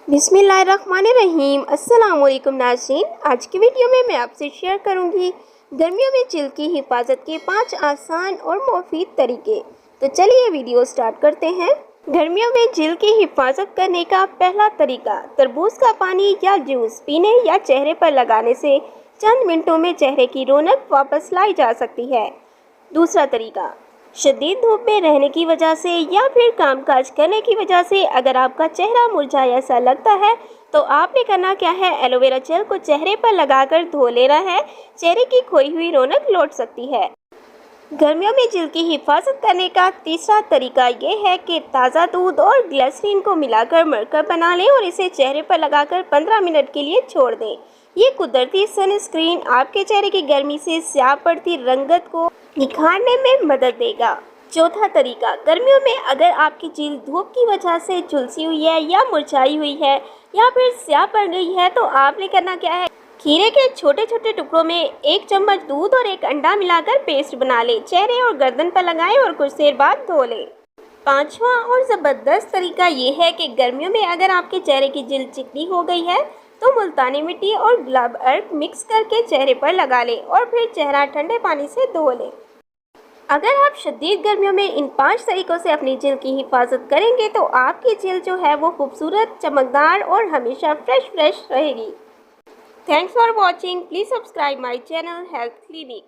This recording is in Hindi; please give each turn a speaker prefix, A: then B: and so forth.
A: बिस्मिल्लाहिर्रहमानिर्रहीम। अस्सलाम वालेकुम नाज़रीन। आज की वीडियो में मैं आपसे शेयर करूंगी गर्मियों में जिल्द की हिफाजत के 5 आसान और मुफीद तरीके। तो चलिए वीडियो स्टार्ट करते हैं। गर्मियों में जिल्द की हिफाजत करने का पहला तरीका, तरबूज का पानी या जूस पीने या चेहरे पर लगाने से चंद मिनटों में चेहरे की रौनक वापस लाई जा सकती है। दूसरा तरीका, शदीद धूप में रहने की वजह से या फिर कामकाज करने की वजह से अगर आपका चेहरा मुरझाया सा लगता है तो आपने करना क्या है, एलोवेरा जेल को चेहरे पर लगाकर धो लेना है। चेहरे की खोई हुई रौनक लौट सकती है। गर्मियों में जिल्द की हिफाजत करने का तीसरा तरीका ये है कि ताज़ा दूध और ग्लिसरीन को मिलाकर मरकब बना लें और इसे चेहरे पर लगाकर 15 मिनट के लिए छोड़ दें। ये कुदरती सनस्क्रीन आपके चेहरे की गर्मी से स्याह पड़ती रंगत को निखारने में मदद देगा। चौथा तरीका, गर्मियों में अगर आपकी जिल्द धूप की वजह से झुलसी हुई है या मुरझाई हुई है या फिर स्याह पड़ गई है तो आपने करना क्या है, खीरे के छोटे छोटे टुकड़ों में 1 चम्मच दूध और 1 अंडा मिलाकर पेस्ट बना लें, चेहरे और गर्दन पर लगाएं और कुछ देर बाद धो लें। पांचवा और ज़बरदस्त तरीका ये है कि गर्मियों में अगर आपके चेहरे की जिल्द चिकनी हो गई है तो मुल्तानी मिट्टी और गुलाब अर्क मिक्स करके चेहरे पर लगा लें और फिर चेहरा ठंडे पानी से धो लें। अगर आप शदीद गर्मियों में इन 5 तरीकों से अपनी जिल्द की हिफाजत करेंगे तो आपकी जिल्द जो है वो खूबसूरत, चमकदार और हमेशा फ्रेश रहेगी। Thanks for watching. Please subscribe my channel health clinic.